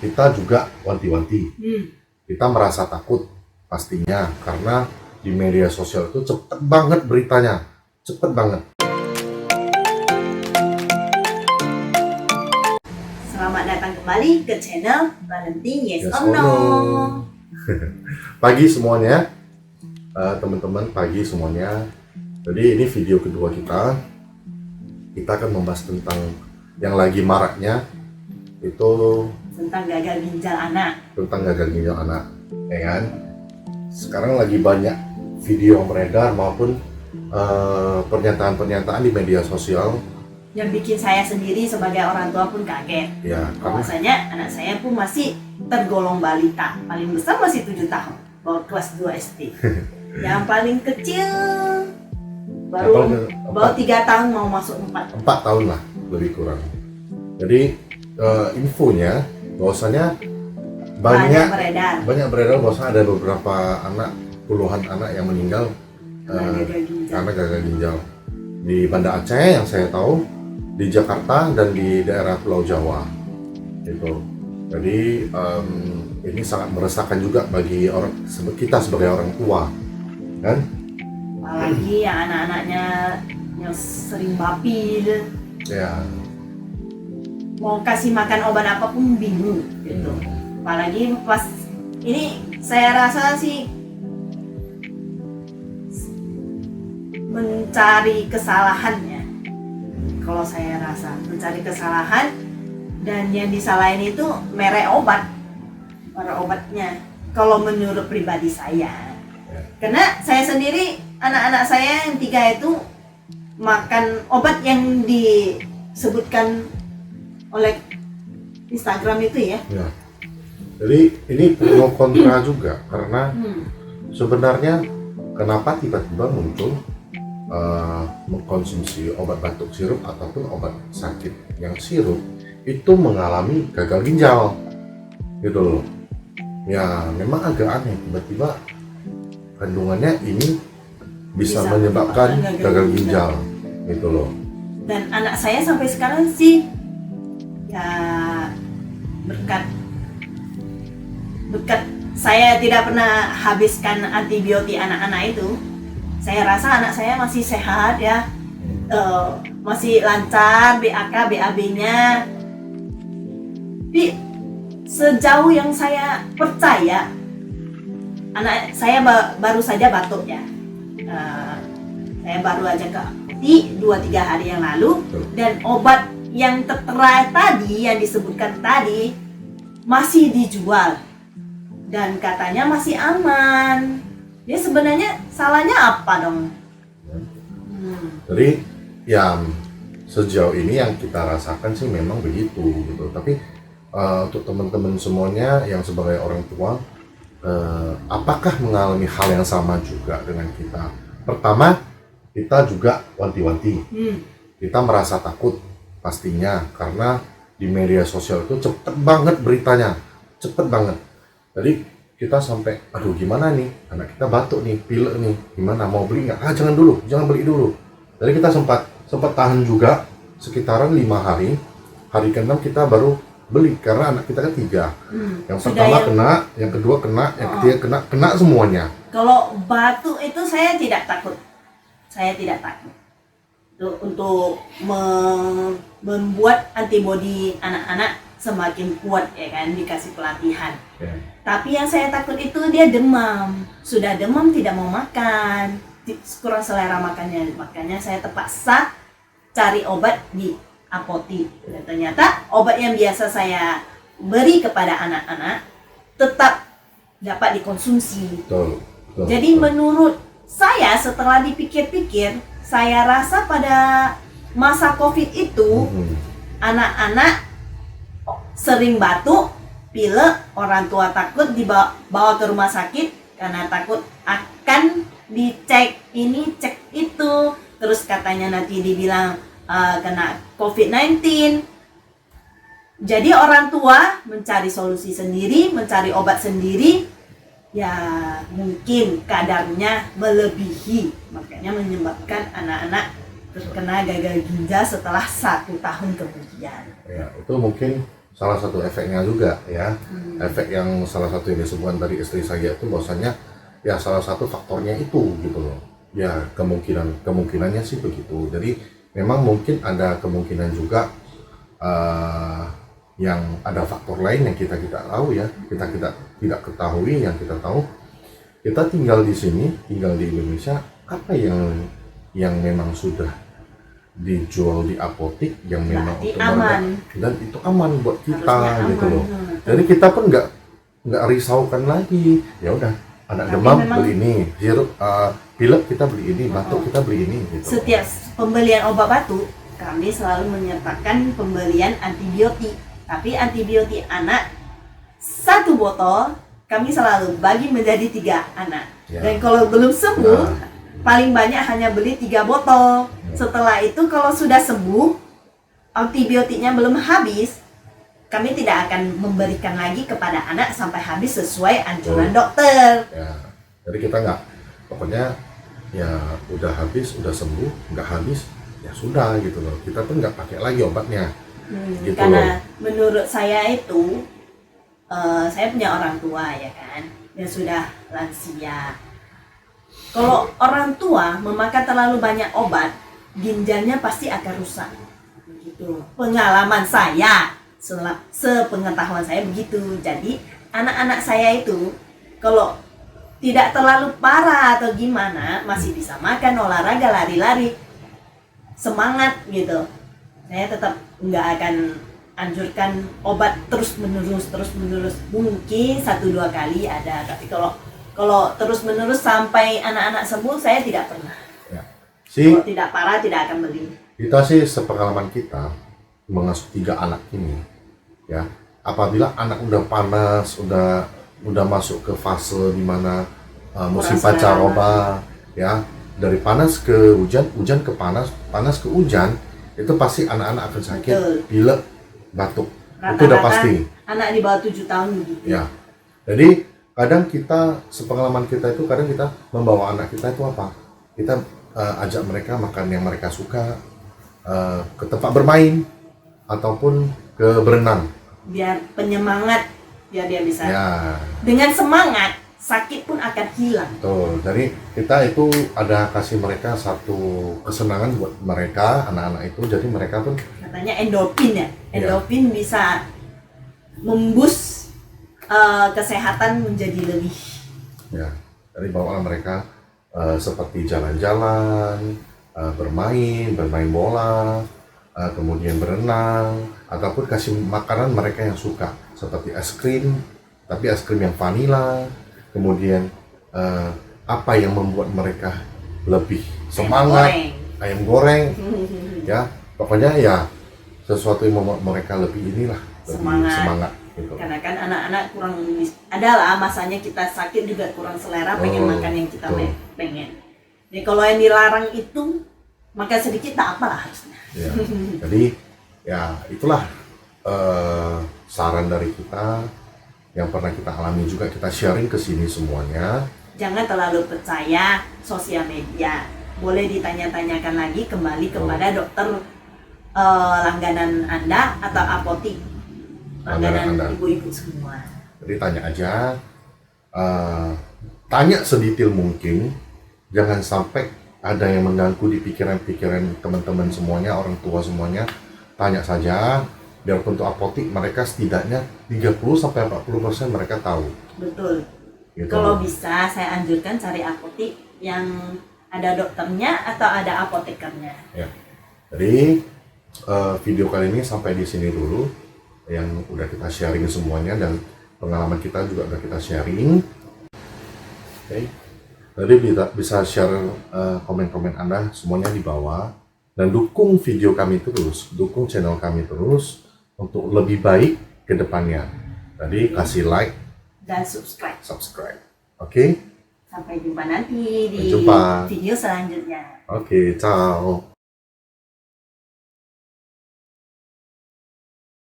kita juga wanti-wanti. Kita merasa takut pastinya karena di media sosial itu cepet banget beritanya, cepet banget. Selamat datang kembali ke channel Valentine Yes or or No. Pagi semuanya, teman-teman, pagi semuanya. Jadi ini video kedua kita. Kita akan membahas tentang yang lagi maraknya itu Tentang gagal ginjal anak. Ya kan? Sekarang lagi banyak video yang beredar maupun pernyataan-pernyataan di media sosial Yang bikin saya sendiri sebagai orang tua pun kaget. ya, karena Bahwasanya anak saya pun masih tergolong balita. Paling besar masih 7 tahun, baru kelas 2 SD. Yang paling kecil baru 3 tahun mau masuk 4. 4 tahun lah lebih kurang. Jadi infonya bahwasanya banyak beredar bahwasanya ada beberapa anak, puluhan anak yang meninggal karena gagal ginjal di Banda Aceh yang saya tahu, di Jakarta dan di daerah Pulau Jawa gitu. Jadi ini sangat meresahkan juga bagi kita sebagai orang tua, kan? Apalagi yang anak-anaknya yang sering bapil, Ya. mau kasih makan obat apapun bingung gitu. Apalagi pas ini saya rasa sih mencari kesalahannya. Kalau saya rasa mencari kesalahan, dan yang disalahin itu merek obatnya. Kalau menurut pribadi saya, karena saya sendiri, anak-anak saya yang 3 itu makan obat yang disebutkan oleh Instagram itu ya. Jadi ini pro kontra juga karena sebenarnya kenapa tiba-tiba muncul mengkonsumsi obat batuk sirup ataupun obat sakit yang sirup itu mengalami gagal ginjal gitu loh. Ya memang agak aneh, tiba-tiba kandungannya ini bisa menyebabkan gagal ginjal gitu loh. Dan anak saya sampai sekarang sih ya berkat saya tidak pernah habiskan antibiotik anak-anak itu, saya rasa anak saya masih sehat ya, masih lancar BAK, BAB-nya. Tapi sejauh yang saya percaya, anak saya baru saja batuk ya. Saya baru aja ke apotek 2-3 hari yang lalu, dan obat yang tertera tadi, yang disebutkan tadi masih dijual dan katanya masih aman. Dia sebenarnya salahnya apa dong? Jadi ya sejauh ini yang kita rasakan sih memang begitu gitu. Tapi untuk teman-teman semuanya yang sebagai orang tua, apakah mengalami hal yang sama juga dengan kita? Pertama, kita juga wanti-wanti. Kita merasa takut pastinya karena di media sosial itu cepet banget beritanya, cepet banget. Jadi kita sampai, aduh gimana nih, anak kita batuk nih, pilek nih, gimana, mau beli nggak? Jangan beli dulu. Jadi kita sempat tahan juga sekitaran 5 hari. Hari ke-6 kita baru beli karena anak kita kan 3. Yang pertama kena, yang kedua kena, yang ketiga kena semuanya. Kalau batuk itu saya tidak takut. Untuk membuat antibodi anak-anak semakin kuat ya kan, dikasih pelatihan. Tapi yang saya takut itu dia demam. Sudah demam tidak mau makan, kurang selera makannya. Makanya saya terpaksa cari obat di apotek. Dan ternyata obat yang biasa saya beri kepada anak-anak tetap dapat dikonsumsi. Jadi menurut saya, setelah dipikir-pikir, saya rasa pada masa COVID itu anak-anak sering batuk, pilek, orang tua takut dibawa ke rumah sakit karena takut akan dicek ini, cek itu. Terus katanya nanti dibilang kena COVID-19. Jadi orang tua mencari solusi sendiri, mencari obat sendiri. Ya mungkin kadarnya melebihi, makanya menyebabkan anak-anak terkena gagal ginjal setelah 1 tahun kemudian. Ya, itu mungkin salah satu efeknya juga ya. Efek yang salah satu yang disebutkan dari istri saya itu bahwasanya ya salah satu faktornya itu gitu loh. Ya kemungkinannya sih begitu. Jadi memang mungkin ada kemungkinan juga yang ada faktor lain yang kita tidak tahu ya, kita tidak ketahui. Yang kita tahu, kita tinggal di sini, tinggal di Indonesia, apa yang memang sudah dijual di apotik yang memang Berarti otomatis aman. dan itu aman buat kita Harusnya gitu aman. loh. Jadi kita pun nggak risaukan lagi. Ya udah, anak Tapi demam memang- beli ini, sirup pilek kita beli ini, batuk kita beli ini gitu. Setiap pembelian obat batuk, kami selalu menyertakan pembelian antibiotik. Tapi antibiotik anak 1 botol kami selalu bagi menjadi 3 anak. Ya. Dan kalau belum sembuh, Nah. paling banyak hanya beli 3 botol. Setelah itu kalau sudah sembuh, antibiotiknya belum habis, kami tidak akan memberikan lagi kepada anak sampai habis sesuai anjuran dokter. Ya, jadi kita nggak, pokoknya ya udah habis, udah sembuh, nggak habis, ya sudah gitu loh. Kita pun nggak pakai lagi obatnya. Gitu Karena menurut saya itu, saya punya orang tua ya kan, yang sudah lansia. Kalau orang tua memakan terlalu banyak obat, ginjalnya pasti akan rusak. Begitu. Pengalaman saya, sepengetahuan saya begitu. Jadi anak-anak saya itu kalau tidak terlalu parah atau gimana, masih bisa makan, olahraga, lari-lari, semangat gitu. Saya tetap nggak akan anjurkan obat terus menerus. Mungkin 1-2 kali ada, tapi kalau terus menerus sampai anak-anak sembuh, saya tidak pernah. Ya. Si Kalau tidak parah, tidak akan beli. kita sih sepengalaman kita mengasuh 3 anak ini, ya apabila anak udah panas, udah masuk ke fase dimana musim Kurang pancaroba, ya dari panas ke hujan, hujan ke panas, panas ke hujan, itu pasti anak-anak akan sakit, Betul. pilek, batuk, itu udah Rata-rata pasti. anak di bawah 7 tahun begitu. Ya, jadi kadang kita, sepengalaman kita itu kadang kita membawa anak kita itu apa? Kita ajak mereka makan yang mereka suka, ke tempat bermain ataupun ke berenang. Biar penyemangat, biar dia bisa. Ya, Dengan semangat, sakit pun akan hilang. betul. Jadi kita itu ada kasih mereka satu kesenangan buat mereka, anak-anak itu. Jadi mereka pun Katanya endorfin ya. Iya. Endorfin bisa memboost kesehatan menjadi lebih. ya, jadi bawalah mereka seperti jalan-jalan, bermain bola, kemudian berenang, ataupun kasih makanan mereka yang suka seperti es krim, tapi es krim yang vanila. Kemudian apa yang membuat mereka lebih semangat, ayam goreng, ya pokoknya ya sesuatu yang membuat mereka lebih inilah, lebih semangat gitu. Karena kan anak-anak kurang, adalah masanya kita sakit juga kurang selera, pengen makan yang kita betul. pengen. Jadi kalau yang dilarang itu makan sedikit tak apalah harusnya. Ya, jadi ya itulah saran dari kita yang pernah kita alami juga, kita sharing ke sini semuanya. Jangan terlalu percaya sosial media. Boleh ditanya-tanyakan lagi kembali kepada dokter langganan Anda atau apotik langganan Anda. ibu-ibu semua. Jadi tanya aja, tanya sedetail mungkin, jangan sampai ada yang mengganggu di pikiran-pikiran teman-teman semuanya, orang tua semuanya. Tanya saja, biar untuk apotik mereka setidaknya 30-40% mereka tahu. Betul. Gitu. Kalau bisa saya anjurkan cari apotik yang ada dokternya atau ada apotekernya. Ya. Jadi video kali ini sampai di sini dulu, yang udah kita sharing semuanya dan pengalaman kita juga udah kita sharing. Oke. Jadi bisa share komen-komen Anda semuanya di bawah dan dukung video kami terus, dukung channel kami terus untuk lebih baik ke depannya. Tadi kasih like, Dan subscribe. subscribe. Oke? Sampai jumpa nanti di Sampai jumpa. video selanjutnya. Oke, ciao.